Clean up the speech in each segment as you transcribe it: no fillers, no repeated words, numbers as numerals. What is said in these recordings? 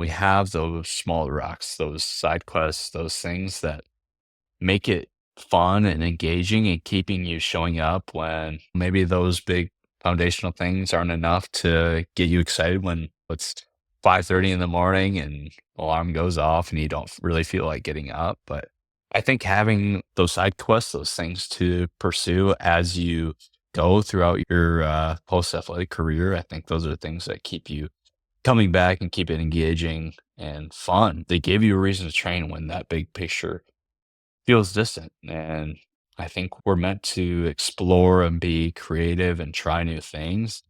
we have those small rocks, those side quests, those things that make it fun and engaging and keeping you showing up when maybe those big foundational things aren't enough to get you excited when it's 5:30 in the morning and alarm goes off and you don't really feel like getting up. But I think having those side quests, those things to pursue as you go throughout your post athletic career, I think those are things that keep you coming back and keep it engaging and fun. They give you a reason to train when that big picture feels distant. And I think we're meant to explore and be creative and try new things.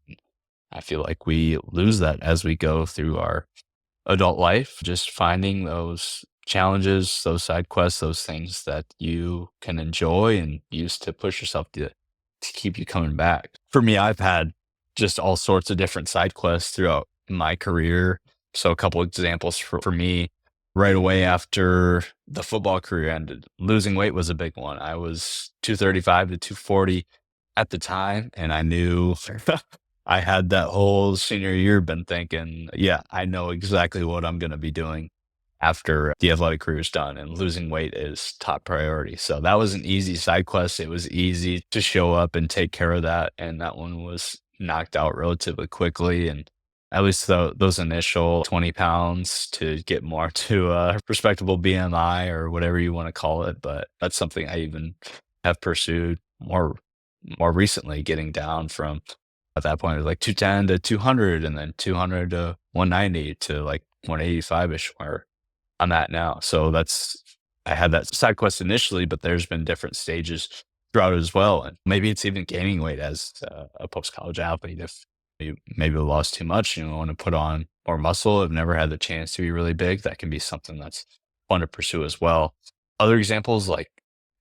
I feel like we lose that as we go through our adult life, just finding those challenges, those side quests, those things that you can enjoy and use to push yourself to keep you coming back. For me, I've had just all sorts of different side quests throughout my career. So a couple examples for me right away after the football career ended, losing weight was a big one. I was 235 to 240 at the time, and I knew I had that whole senior year been thinking, yeah, I know exactly what I'm going to be doing after the athletic career is done, and losing weight is top priority. So that was an easy side quest. It was easy to show up and take care of that. And that one was knocked out relatively quickly. And at least those initial 20 pounds to get more to a respectable BMI or whatever you want to call it. But that's something I even have pursued more recently, getting down from at that point it was like 210 to 200 and then 200 to 190 to like 185-ish where I'm at now. So I had that side quest initially, but there's been different stages throughout it as well. And maybe it's even gaining weight as a post college athlete. If you maybe lost too much, you want to put on more muscle, have never had the chance to be really big, that can be something that's fun to pursue as well. Other examples, like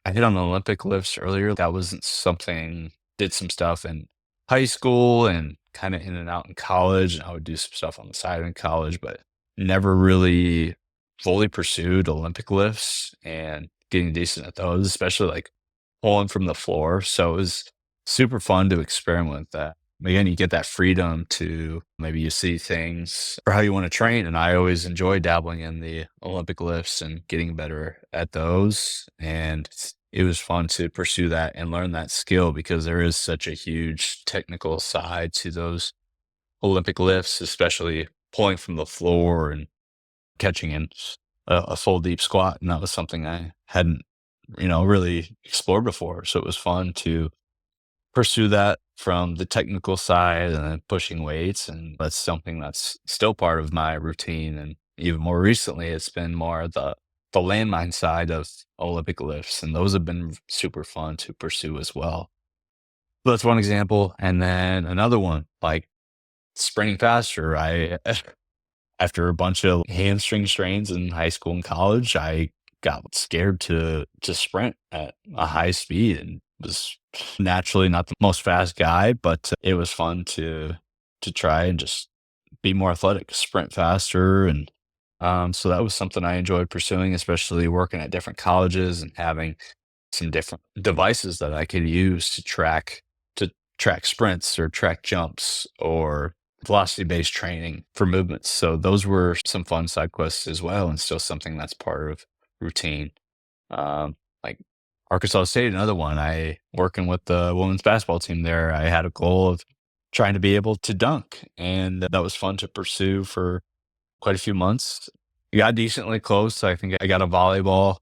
I hit on the Olympic lifts earlier. That wasn't something, did some stuff in high school and kind of in and out in college. And I would do some stuff on the side in college, but never really fully pursued Olympic lifts and getting decent at those, especially like pulling from the floor. So it was super fun to experiment with that. Again, you get that freedom to maybe you see things or how you want to train. And I always enjoy dabbling in the Olympic lifts and getting better at those. And it was fun to pursue that and learn that skill because there is such a huge technical side to those Olympic lifts, especially pulling from the floor and catching in a full deep squat. And that was something I hadn't, really explored before. So it was fun to pursue that from the technical side and then pushing weights. And that's something that's still part of my routine. And even more recently, it's been more the landmine side of Olympic lifts. And those have been super fun to pursue as well. So that's one example. And then another one, like sprinting faster. After a bunch of hamstring strains in high school and college, I got scared to sprint at a high speed and was naturally not the most fast guy, but it was fun to try and just be more athletic, sprint faster. And so that was something I enjoyed pursuing, especially working at different colleges and having some different devices that I could use to track sprints or track jumps or velocity based training for movements. So those were some fun side quests as well, and still something that's part of routine. Like Arkansas State, another one. I working with the women's basketball team there. I had a goal of trying to be able to dunk, and that was fun to pursue for quite a few months. Got decently close. I think I got a volleyball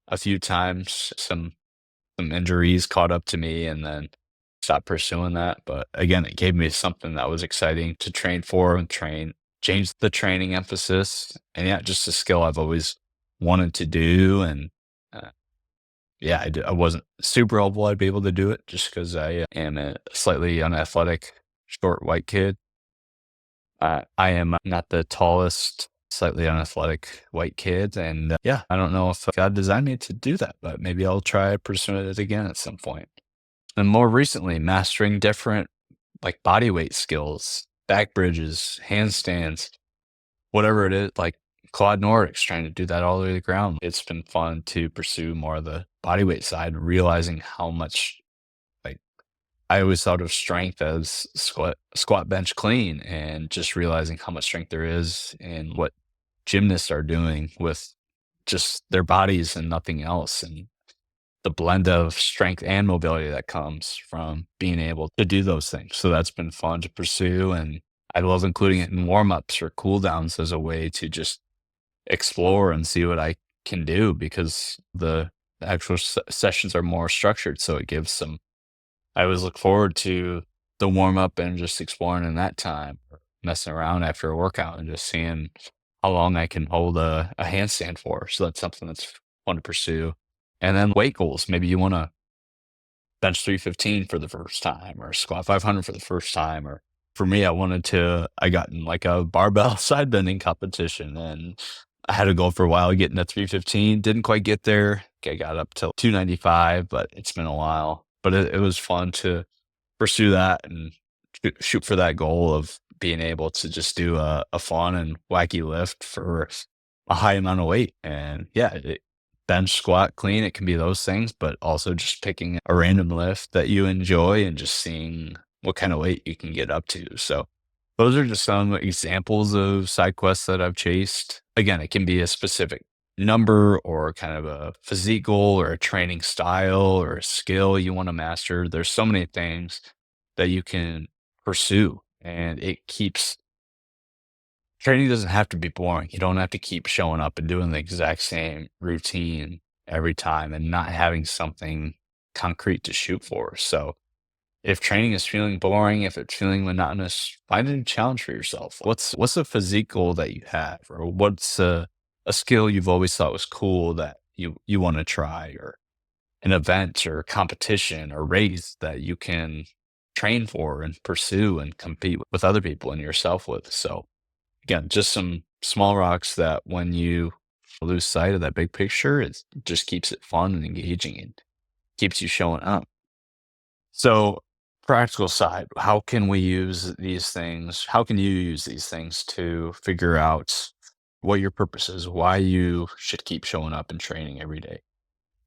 a few times. Some injuries caught up to me, and then stopped pursuing that. But again, it gave me something that was exciting to train for and change the training emphasis. And yeah, just a skill I've always wanted to do. And uh, yeah, I wasn't super hopeful I'd be able to do it just because I am a slightly unathletic, short white kid. I am not the tallest, slightly unathletic white kid. And yeah, I don't know if God designed me to do that, but maybe I'll try pursuing it again at some point. And more recently, mastering different like body weight skills, back bridges, handstands, whatever it is, like quad Nordics, trying to do that all the way to the ground. It's been fun to pursue more of the body weight side, realizing how much like I always thought of strength as squat, bench, clean, and just realizing how much strength there is and what gymnasts are doing with just their bodies and nothing else. And the blend of strength and mobility that comes from being able to do those things. So that's been fun to pursue. And I love including it in warm ups or cool downs as a way to just explore and see what I can do because the actual sessions are more structured. So it gives some, I always look forward to the warm up and just exploring in that time, or messing around after a workout and just seeing how long I can hold a handstand for. So that's something that's fun to pursue. And then weight goals. Maybe you want to bench 315 for the first time or squat 500 for the first time. Or for me, I got in like a barbell side bending competition and I had a goal for a while getting to 315. Didn't quite get there. I got up to 295, but it's been a while. But it was fun to pursue that and shoot for that goal of being able to just do a fun and wacky lift for a high amount of weight. And yeah, bench, squat, clean, it can be those things, but also just picking a random lift that you enjoy and just seeing what kind of weight you can get up to. So those are just some examples of side quests that I've chased. Again, it can be a specific number or kind of a physique goal or a training style or a skill you want to master. There's so many things that you can pursue and it keeps training doesn't have to be boring. You don't have to keep showing up and doing the exact same routine every time and not having something concrete to shoot for. So if training is feeling boring, if it's feeling monotonous, find a new challenge for yourself. What's a physique goal that you have, or what's a skill you've always thought was cool that you want to try, or an event or competition or race that you can train for and pursue and compete with other people and yourself with. So again, just some small rocks that when you lose sight of that big picture, it just keeps it fun and engaging and keeps you showing up. So, practical side, how can we use these things? How can you use these things to figure out what your purpose is, why you should keep showing up and training every day?